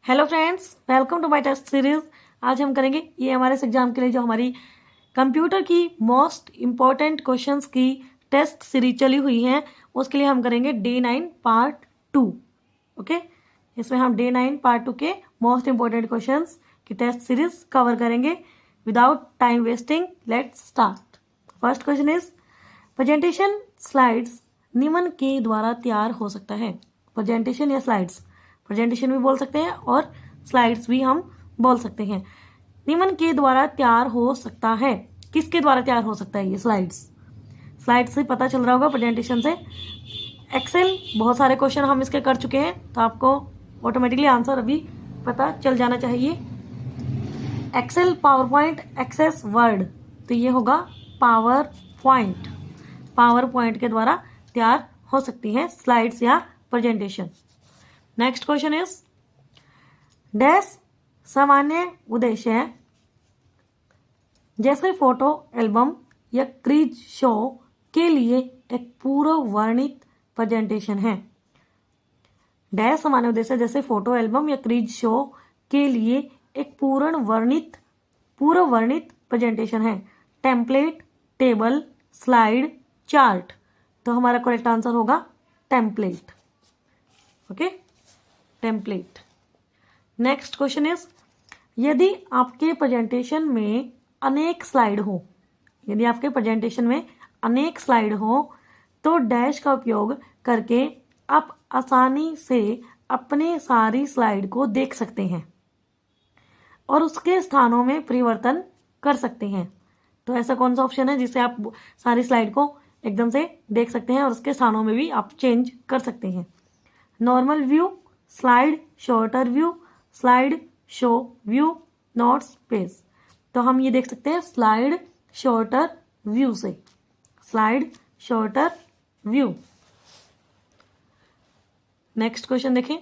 Hello friends, welcome to my test series. आज हम करेंगे ये हमारे एग्जाम के लिए जो हमारी कंप्यूटर की मोस्ट इम्पॉर्टेंट क्वेश्चंस की टेस्ट सीरीज चली हुई है, उसके लिए हम करेंगे डे 9 पार्ट 2। ओके, इसमें हम डे 9 पार्ट 2 के मोस्ट इम्पॉर्टेंट क्वेश्चंस की टेस्ट सीरीज कवर करेंगे। Without time wasting let's start. First question is presentation slides निम्न के द्वारा तैयार हो सकता है। प्रेजेंटेशन या स्लाइड्स, प्रेजेंटेशन भी बोल सकते हैं और स्लाइड्स भी हम बोल सकते हैं। निम्न के द्वारा तैयार हो सकता है, किसके द्वारा तैयार हो सकता है ये स्लाइड्स? स्लाइड्स से पता चल रहा होगा, प्रेजेंटेशन से। एक्सेल बहुत सारे क्वेश्चन हम इसके कर चुके हैं, तो आपको ऑटोमेटिकली आंसर अभी पता चल जाना चाहिए। Excel, power point, access, word, तो ये होगा पावर पॉइंट। पावर पॉइंट के द्वारा तैयार हो सकती है स्लाइड्स या presentation. Next question is dash सामान्य उद्देश्य है, जैसे फोटो एल्बम या क्विज शो के लिए एक पूर्व वर्णित प्रेजेंटेशन है। डैश सामान्य उद्देश्य जैसे फोटो एल्बम या क्विज शो के लिए एक पूर्व वर्णित प्रेजेंटेशन है। टेम्पलेट, टेबल, स्लाइड, चार्ट, तो हमारा करेक्ट आंसर होगा template. Okay, template. Next question is यदि आपके प्रेजेंटेशन में अनेक स्लाइड हो, यदि आपके प्रेजेंटेशन में अनेक स्लाइड हो तो डैश का उपयोग करके आप आसानी से अपने सारी स्लाइड को देख सकते हैं और उसके स्थानों में परिवर्तन कर सकते हैं। तो ऐसा कौन सा ऑप्शन है जिससे आप सारी स्लाइड को एकदम से देख सकते हैं और उसके स्थानों में भी आप चेंज कर सकते हैं? Normal view, slide shorter view, slide show view, notes page, तो हम ये देख सकते हैं स्लाइड शॉर्टर व्यू से। Slide shorter view. Next question देखें,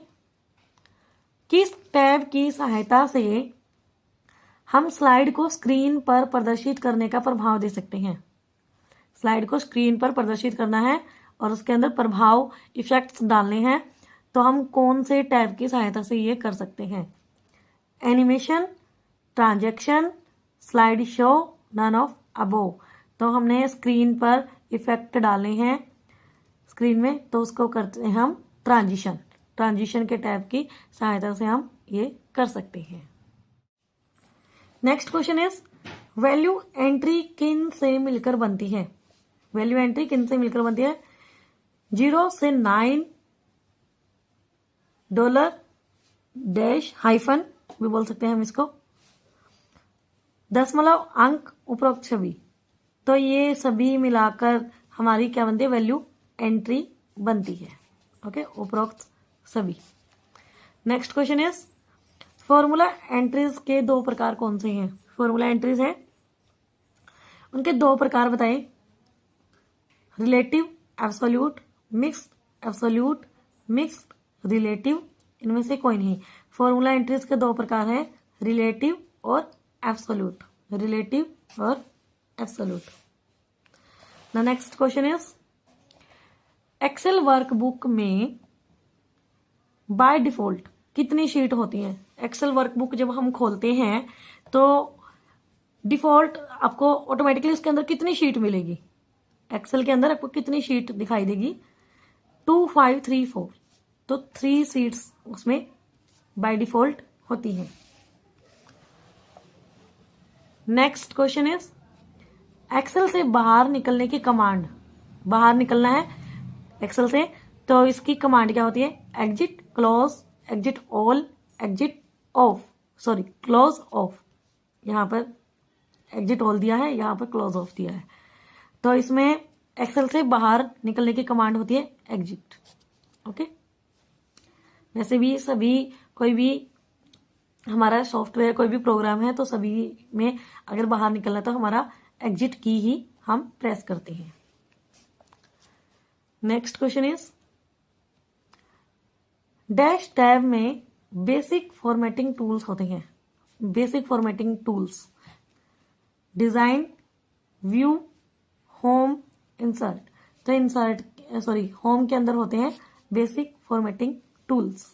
किस टैब की सहायता से हम स्लाइड को स्क्रीन पर प्रदर्शित करने का प्रभाव दे सकते हैं? स्लाइड को स्क्रीन पर प्रदर्शित करना है और उसके अंदर प्रभाव इफेक्ट्स डालने हैं, तो हम कौन से टैब की सहायता से ये कर सकते हैं? Animation, transaction, slide show, none of above, तो हमने स्क्रीन पर इफेक्ट डालने हैं स्क्रीन में, तो उसको करते हैं हम ट्रांजिशन। ट्रांजिशन के टैब की सहायता से हम ये कर सकते हैं। Next question is value entry किन से मिलकर बनती है? वैल्यू एंट्री किन से मिलकर बनती है? 0 से 9, डॉलर, डैश, हाइफन भी बोल सकते हैं हम इसको, दशमलव, अंक, उपरोक्त छवि, तो ये सभी मिलाकर हमारी क्या बनती है? वैल्यू एंट्री बनती है। ओके, उपरोक्त सभी। Next question is formula entries के 2 प्रकार कौन से हैं? फॉर्मूला एंट्रीज है, उनके 2 प्रकार बताएं। Relative, absolute, mixed absolute, mixed relative, इनमें से कोई नहीं। फॉर्मूला एंट्रीज के 2 प्रकार हैं, रिलेटिव और एब्सोल्यूट। रिलेटिव और absolute. The next question is Excel workbook में बाय डिफॉल्ट कितनी शीट होती है? एक्सेल वर्कबुक जब हम खोलते हैं तो डिफॉल्ट आपको ऑटोमेटिकली उसके अंदर कितनी शीट मिलेगी? एक्सेल के अंदर आपको कितनी शीट दिखाई देगी? 2, 5, 3, 4, तो 3 सीट्स उसमें बाय डिफॉल्ट होती है। नेक्स्ट क्वेश्चन इज एक्सेल से बाहर निकलने की कमांड, बाहर निकलना है एक्सेल से, तो इसकी कमांड क्या होती है? Exit, close, exit all, exit of, sorry close of. यहां पर एग्जिट ऑल दिया है, यहां पर क्लोज ऑफ दिया है, तो इसमें एक्सेल से बाहर निकलने की कमांड होती है एग्जिट। ओके, वैसे भी सभी कोई भी हमारा सॉफ्टवेयर, कोई भी प्रोग्राम है, तो सभी में अगर बाहर निकलना तो हमारा एग्जिट की ही हम प्रेस करते हैं। Next question is dash tab में बेसिक फॉर्मेटिंग टूल्स होते हैं। Basic formatting tools, design, view, home, insert, तो होम के अंदर होते हैं basic formatting tools.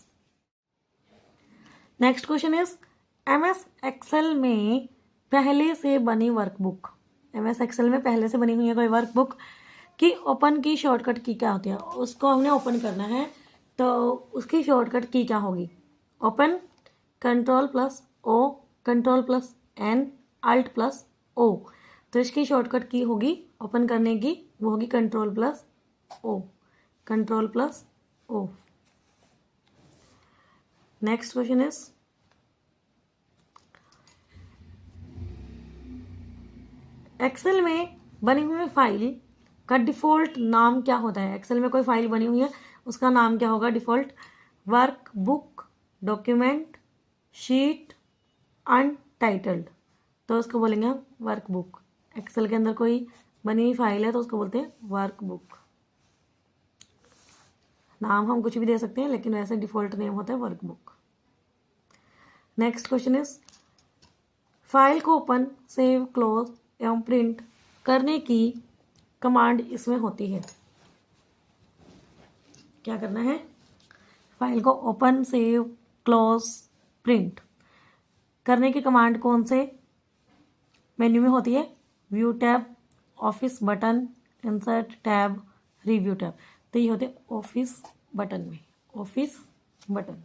Next question is MS Excel में पहले से बनी वर्कबुक, MS एक्सेल में पहले से बनी हुई है कोई वर्कबुक की ओपन की शॉर्टकट की क्या होती है, उसको हमने ओपन करना है तो उसकी शॉर्टकट की क्या होगी, ओपन Ctrl+O, Ctrl+N, Alt+O। तो इसकी शॉर्टकट की होगी ओपन करने की, वो होगी Ctrl+O, Ctrl+O। Next question is Excel में बनी हुई फाइल का डिफॉल्ट नाम क्या होता है। एक्सेल में कोई फाइल बनी हुई है उसका नाम क्या होगा default, workbook, document, sheet, untitled. तो उसको बोलेंगे हम वर्कबुक। एक्सेल के अंदर कोई बनी हुई फाइल है तो उसको बोलते हैं वर्कबुक। नाम हम कुछ भी दे सकते हैं लेकिन वैसे डिफॉल्ट नेम होता है workbook. Next question is file को ओपन, सेव, क्लोज एवं प्रिंट करने की कमांड इसमें होती है। क्या करना है, फाइल को ओपन, सेव, क्लोज, प्रिंट करने की कमांड कौन से मेन्यू में होती है, view tab, office button, insert tab, review tab. तो ये होते हैं ऑफिस बटन में, office button.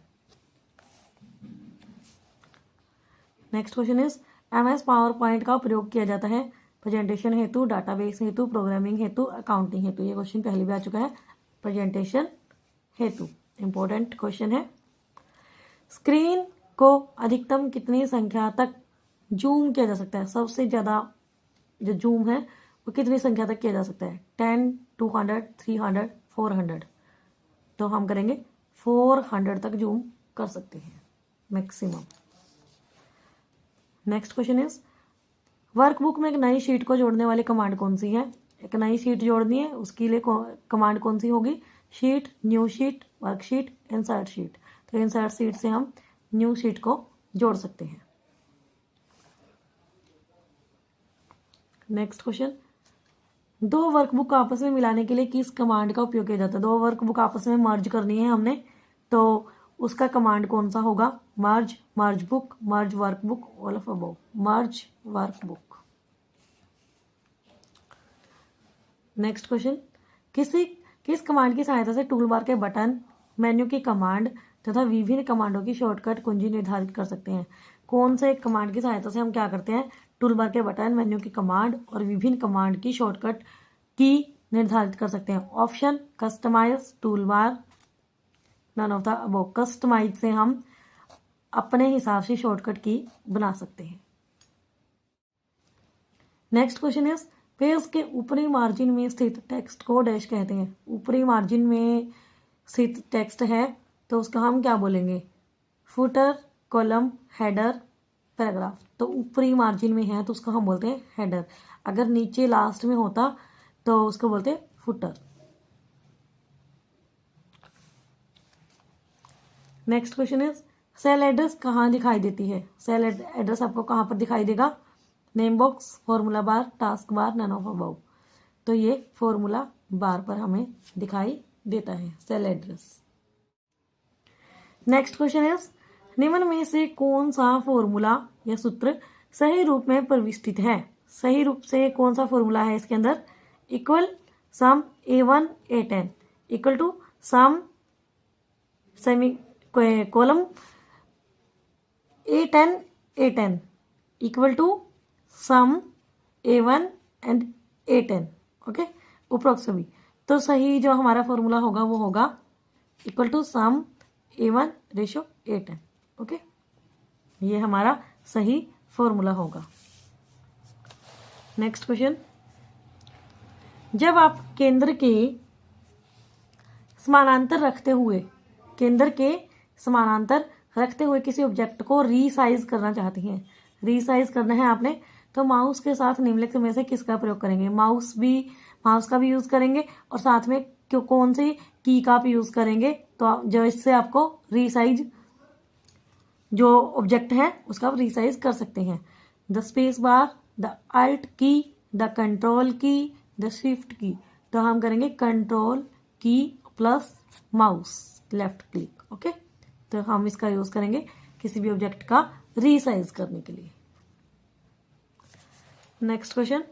Next question is MS power point का प्रयोग किया जाता है प्रेजेंटेशन हेतु, डाटाबेस हेतु, प्रोग्रामिंग हेतु, अकाउंटिंग हेतु। ये क्वेश्चन पहले भी आ चुका है। प्रेजेंटेशन हेतु इंपॉर्टेंट क्वेश्चन है। स्क्रीन को अधिकतम कितनी संख्या तक जूम किया जा सकता है, सबसे ज्यादा जो जूम है वो कितनी संख्या तक किया जा सकता है, 10, 200, 300, 400। तो हम करेंगे 400 तक जूम कर सकते हैं maximum. Next question is workbook में एक नई शीट को जोड़ने वाली कमांड कौन सी है। एक नई शीट जोड़नी है उसके लिए कमांड कौन सी होगी, sheet, new sheet, worksheet, insert sheet. तो इंसर्ट शीट से हम न्यू शीट को जोड़ सकते हैं। नेक्स्ट क्वेश्चन, दो वर्कबुक आपस में मिलाने के लिए किस कमांड का उपयोग किया जाता है। दो वर्कबुक आपस में मर्ज करनी है हमने तो उसका कमांड कौन सा होगा, merge, merge book, merge workbook, all of above, merge workbook. Next question, किस कमांड की सहायता से टूल बार के बटन, मेन्यू की कमांड तथा विभिन्न कमांडों की शॉर्टकट कुंजी निर्धारित कर सकते हैं। कौन से कमांड की सहायता से हम क्या करते हैं, टूल बार के बटन, मेन्यू की कमांड और विभिन्न कमांड की शॉर्टकट की निर्धारित कर सकते हैं। Option customize tool bar, none of the above. Customize से हम अपने हिसाब से शॉर्टकट की बना सकते हैं। नेक्स्ट क्वेश्चन इज पेज के ऊपरी मार्जिन में स्थित टेक्स्ट को डैश कहते हैं। ऊपरी मार्जिन में स्थित टेक्स्ट है तो उसका हम क्या बोलेंगे, फुटर, कॉलम, हेडर, पैराग्राफ। तो ऊपरी मार्जिन में है तो उसको हम बोलते हैं हेडर। अगर नीचे लास्ट में होता तो उसको बोलते हैं footer. Next question is cell address कहाँ दिखाई देती है। सेल एड्रेस आपको कहाँ पर दिखाई देगा, name box, formula bar, task bar, none of above. तो ये फॉर्मूला बार पर हमें दिखाई देता है cell address. Next question is निम्न में से कौन सा फॉर्मूला या सूत्र सही रूप में प्रविष्टित है। सही रूप से कौन सा फॉर्मूला है इसके अंदर, equal sum A1 A10 equal to sum semi column A10 A10 equal to sum A1 and A10। Okay, उपरोक्त सभी। तो सही जो हमारा फॉर्मूला होगा वो होगा equal to sum A1 ratio A10। Okay, ये हमारा सही फॉर्मूला होगा। नेक्स्ट क्वेश्चन, जब आप केंद्र के समानांतर रखते हुए किसी ऑब्जेक्ट को रीसाइज करना चाहते हैं, रीसाइज करना है आपने, तो माउस के साथ निम्नलिखित में से किसका प्रयोग करेंगे। माउस का भी यूज करेंगे और साथ में कौन सी की का भी यूज करेंगे, तो जो इससे आपको रीसाइज जो ऑब्जेक्ट है उसका आप रीसाइज कर सकते हैं। The space bar, the alt key, the control key, the shift key. तो हम करेंगे control key plus mouse left click. Okay, तो हम इसका यूज करेंगे किसी भी ऑब्जेक्ट का रीसाइज करने के लिए। नेक्स्ट क्वेश्चन,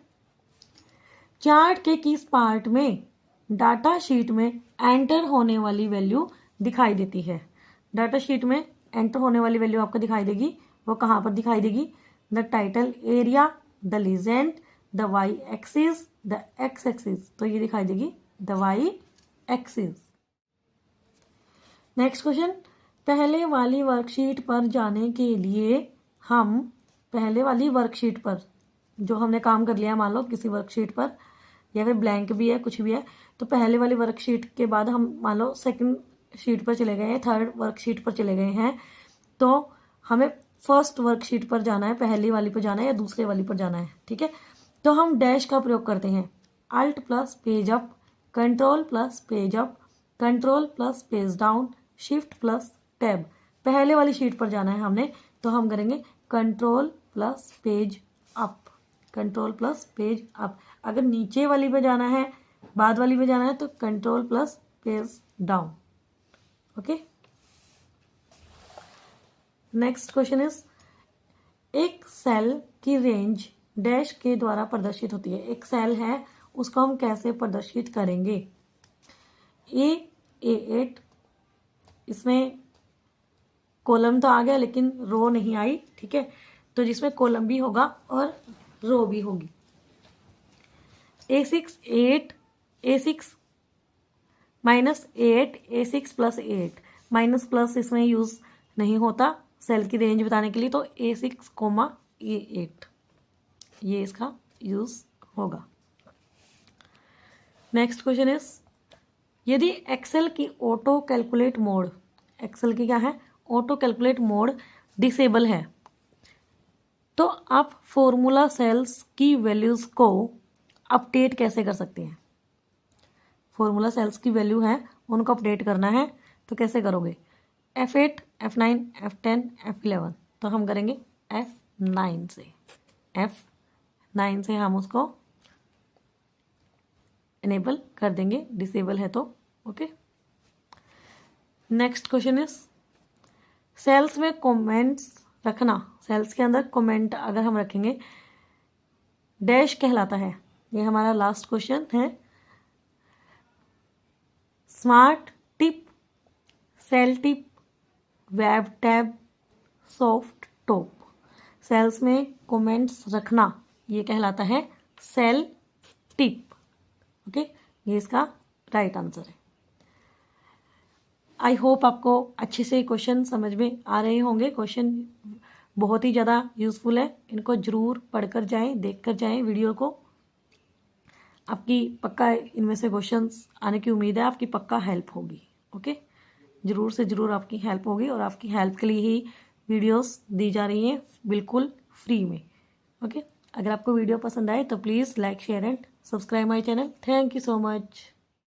चार्ट के किस पार्ट में डाटा शीट में एंटर होने वाली वैल्यू दिखाई देती है? डाटा शीट में एंटर होने वाली वैल्यू आपको दिखाई देगी, वो कहाँ पर दिखाई देगी? The title area, the legend, the Y axis, the X axis. तो ये दिखाई देगी the Y axis. Next question, पहले वाली वर्कशीट पर जाने के लिए हम पहले वाली वर्कशीट पर जो हमने काम कर लिया, मान लो किसी वर्कशीट पर या फिर ब्लैंक भी है, कुछ भी है, तो पहले वाली वर्कशीट के बाद हम मान लो सेकंड शीट पर चले गए हैं, थर्ड वर्कशीट पर चले गए हैं, तो हमें फर्स्ट वर्कशीट पर जाना है, पहली वाली पर जाना है या दूसरे वाली पर जाना है, ठीक है। तो हम डैश का प्रयोग करते हैं, alt plus page up, control plus page up, control plus page down, shift plus tab. पहले वाली शीट पर जाना है हमने, तो हम करेंगे control plus page up, control plus page up. अगर नीचे वाली पे जाना है, बाद वाली पे जाना है, तो control plus page down. Okay, next question is, एक सेल की रेंज डैश के द्वारा प्रदर्शित होती है। एक सेल है, उसको हम कैसे प्रदर्शित करेंगे? A8, इसमें कॉलम तो आ गया लेकिन रो नहीं आई, ठीक है, तो जिसमें कॉलम भी होगा और रो भी होगी। A6 8, A6 minus 8, A6 plus 8, minus plus इसमें यूज नहीं होता सेल की रेंज बताने के लिए, तो A6, A8 ये इसका यूज होगा। नेक्स्ट क्वेश्चन इज, यदि एक्सेल की ऑटो कैलकुलेट मोड, एक्सेल की क्या है, ऑटो कैलकुलेट मोड डिसेबल है, तो आप फॉर्मूला सेल्स की वैल्यूज को अपडेट कैसे कर सकते हैं? फॉर्मूला सेल्स की वैल्यू है, उनको अपडेट करना है, तो कैसे करोगे? F8, F9, F10, F11। तो हम करेंगे F9 से, F9 से हम उसको इनेबल कर देंगे, डिसेबल है तो। Okay, next question is, cells में कमेंट्स रखना, सेल्स के अंदर कमेंट अगर हम रखेंगे, डैश कहलाता है। ये हमारा लास्ट क्वेश्चन है। Smart tip, cell tip, web tab, soft top. Cells में कमेंट्स रखना ये कहलाता है सेल टिप। ओके, ये इसका राइट आंसर है। आई होप आपको अच्छे से क्वेश्चन समझ में आ रहे होंगे। क्वेश्चन बहुत ही ज़्यादा यूजफुल है, इनको जरूर पढ़कर जाएं, देखकर जाएं वीडियो को। आपकी पक्का इनमें से क्वेश्चंस आने की उम्मीद है, आपकी पक्का हेल्प होगी। ओके, ज़रूर से ज़रूर आपकी हेल्प होगी, और आपकी हेल्प के लिए ही वीडियोस दी जा रही हैं बिल्कुल फ्री में। ओके, अगर आपको वीडियो पसंद आए तो please like, share and subscribe my channel. Thank you so much.